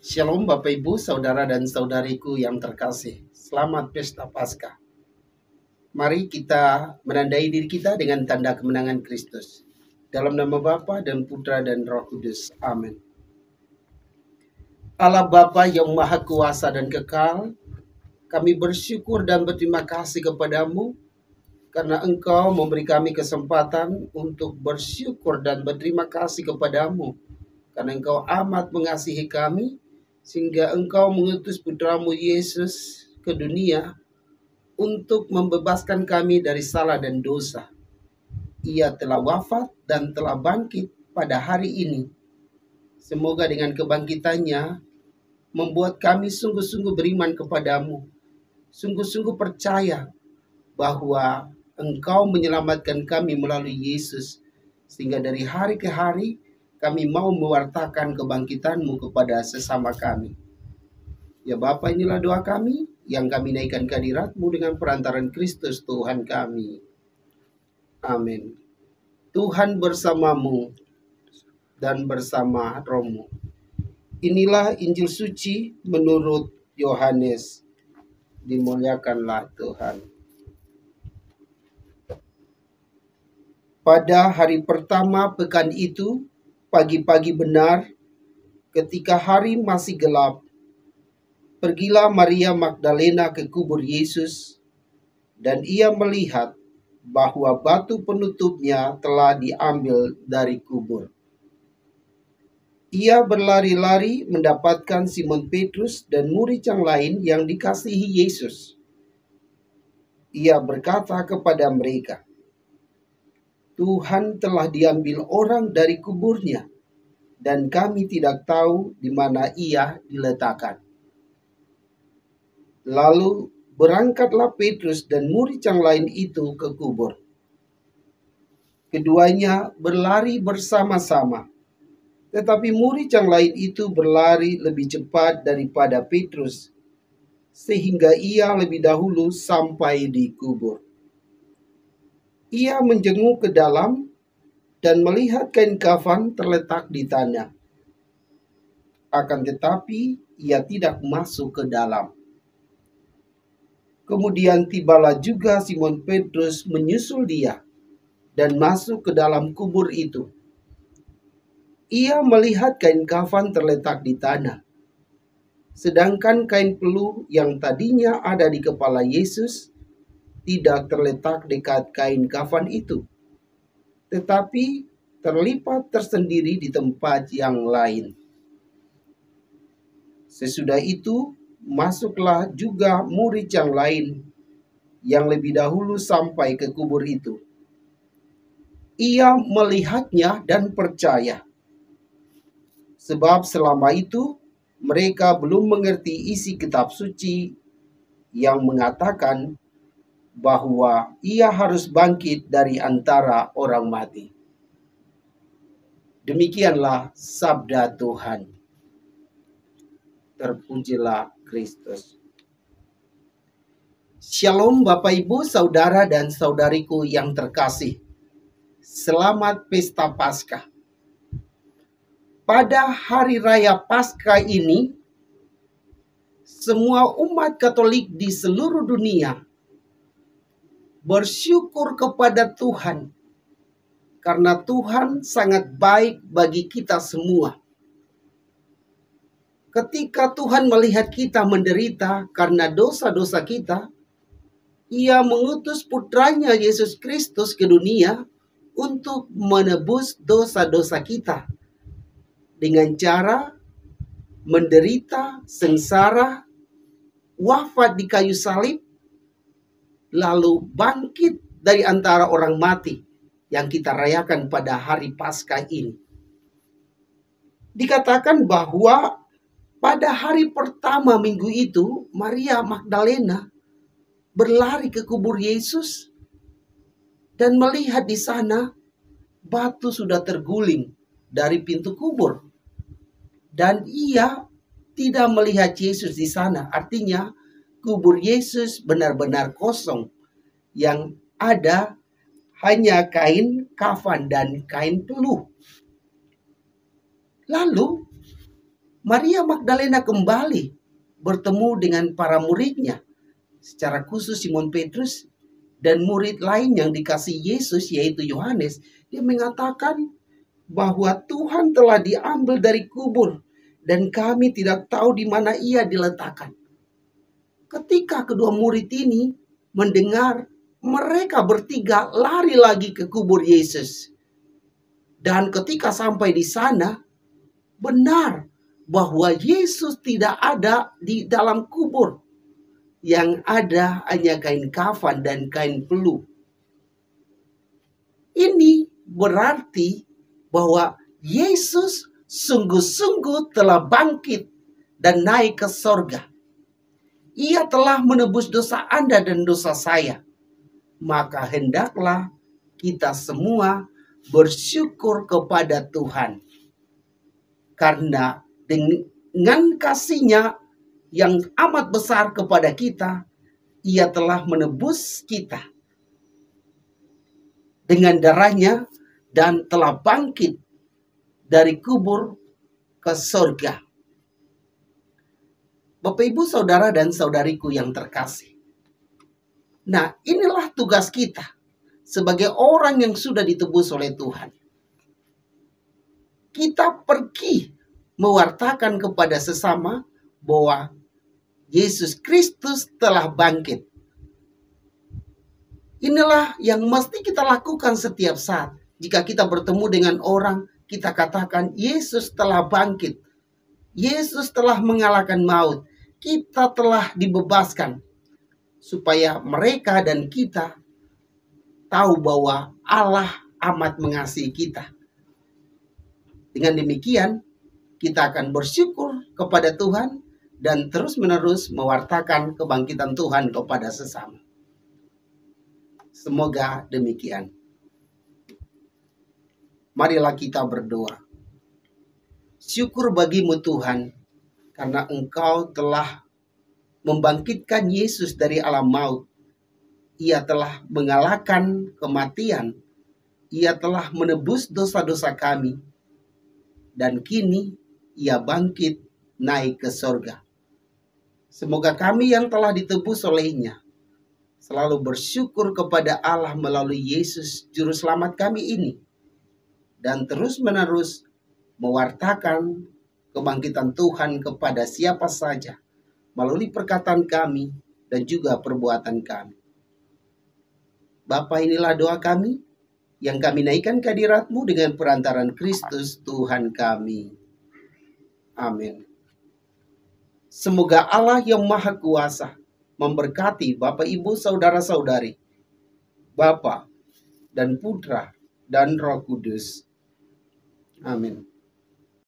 Shalom Bapak Ibu, Saudara dan Saudariku yang terkasih. Selamat Pesta Paskah. Mari kita menandai diri kita dengan tanda kemenangan Kristus. Dalam nama Bapa dan Putra dan Roh Kudus. Amin. Allah Bapa yang Maha Kuasa dan Kekal, kami bersyukur dan berterima kasih kepadamu karena Engkau memberi kami kesempatan untuk bersyukur dan berterima kasih kepadamu. Karena Engkau amat mengasihi kami, sehingga Engkau mengutus putramu Yesus ke dunia untuk membebaskan kami dari salah dan dosa. Ia telah wafat dan telah bangkit pada hari ini. Semoga dengan kebangkitannya membuat kami sungguh-sungguh beriman kepadamu, sungguh-sungguh percaya bahwa Engkau menyelamatkan kami melalui Yesus, sehingga dari hari ke hari kami mau mewartakan kebangkitan-Mu kepada sesama kami. Ya Bapa, inilah doa kami yang kami naikkan ke hadirat-Mu dengan perantaran Kristus Tuhan kami. Amin. Tuhan bersamamu dan bersama rohmu. Inilah Injil suci menurut Yohanes. Dimuliakanlah Tuhan. Pada hari pertama pekan itu, pagi-pagi benar, ketika hari masih gelap, pergilah Maria Magdalena ke kubur Yesus, dan ia melihat bahwa batu penutupnya telah diambil dari kubur. Ia berlari-lari mendapatkan Simon Petrus dan murid yang lain yang dikasihi Yesus. Ia berkata kepada mereka, "Tuhan telah diambil orang dari kuburnya, dan kami tidak tahu di mana ia diletakkan." Lalu berangkatlah Petrus dan murid yang lain itu ke kubur. Keduanya berlari bersama-sama, tetapi murid yang lain itu berlari lebih cepat daripada Petrus, sehingga ia lebih dahulu sampai di kubur. Ia menjenguk ke dalam dan melihat kain kafan terletak di tanah. Akan tetapi ia tidak masuk ke dalam. Kemudian tibalah juga Simon Petrus menyusul dia dan masuk ke dalam kubur itu. Ia melihat kain kafan terletak di tanah, sedangkan kain peluh yang tadinya ada di kepala Yesus tidak terletak dekat kain kafan itu, tetapi terlipat tersendiri di tempat yang lain. Sesudah itu masuklah juga murid yang lain yang lebih dahulu sampai ke kubur itu. Ia melihatnya dan percaya, sebab selama itu mereka belum mengerti isi kitab suci yang mengatakan bahwa ia harus bangkit dari antara orang mati. Demikianlah sabda Tuhan. Terpujilah Kristus. Shalom Bapak Ibu, Saudara dan Saudariku yang terkasih. Selamat Pesta Paskah. Pada hari raya Paskah ini, semua umat Katolik di seluruh dunia bersyukur kepada Tuhan, karena Tuhan sangat baik bagi kita semua. Ketika Tuhan melihat kita menderita karena dosa-dosa kita, Ia mengutus putranya Yesus Kristus ke dunia untuk menebus dosa-dosa kita dengan cara menderita, sengsara, wafat di kayu salib, lalu bangkit dari antara orang mati yang kita rayakan pada hari Paskah ini. Dikatakan bahwa pada hari pertama minggu itu, Maria Magdalena berlari ke kubur Yesus dan melihat di sana batu sudah terguling dari pintu kubur. Dan ia tidak melihat Yesus di sana. Artinya kubur Yesus benar-benar kosong. Yang ada hanya kain kafan dan kain peluh. Lalu Maria Magdalena kembali bertemu dengan para muridnya, secara khusus Simon Petrus dan murid lain yang dikasih Yesus, yaitu Yohanes. Dia mengatakan bahwa Tuhan telah diambil dari kubur dan kami tidak tahu di mana ia diletakkan. Ketika kedua murid ini mendengar, mereka bertiga lari lagi ke kubur Yesus. Dan ketika sampai di sana, benar bahwa Yesus tidak ada di dalam kubur. Yang ada hanya kain kafan dan kain peluh. Ini berarti bahwa Yesus sungguh-sungguh telah bangkit dan naik ke sorga. Ia telah menebus dosa Anda dan dosa saya. Maka hendaklah kita semua bersyukur kepada Tuhan. Karena dengan kasih-Nya yang amat besar kepada kita, Ia telah menebus kita dengan darah-Nya dan telah bangkit dari kubur ke surga. Bapak, Ibu, Saudara, dan Saudariku yang terkasih. Nah, inilah tugas kita sebagai orang yang sudah ditebus oleh Tuhan. Kita pergi mewartakan kepada sesama bahwa Yesus Kristus telah bangkit. Inilah yang mesti kita lakukan setiap saat. Jika kita bertemu dengan orang, kita katakan Yesus telah bangkit. Yesus telah mengalahkan maut. Kita telah dibebaskan. Supaya mereka dan kita tahu bahwa Allah amat mengasihi kita. Dengan demikian, kita akan bersyukur kepada Tuhan dan terus-menerus mewartakan kebangkitan Tuhan kepada sesama. Semoga demikian. Marilah kita berdoa. Syukur bagimu Tuhan, karena Engkau telah membangkitkan Yesus dari alam maut. Ia telah mengalahkan kematian. Ia telah menebus dosa-dosa kami. Dan kini Ia bangkit naik ke sorga. Semoga kami yang telah ditebus oleh-Nya selalu bersyukur kepada Allah melalui Yesus Juru Selamat kami ini. Dan terus-menerus mewartakan kebangkitan Tuhan kepada siapa saja melalui perkataan kami dan juga perbuatan kami. Bapa, inilah doa kami yang kami naikkan ke hadirat-Mu dengan perantaran Kristus Tuhan kami. Amin. Semoga Allah yang Maha Kuasa memberkati Bapak, Ibu, Saudara-saudari, Bapa dan Putra dan Roh Kudus. Amin.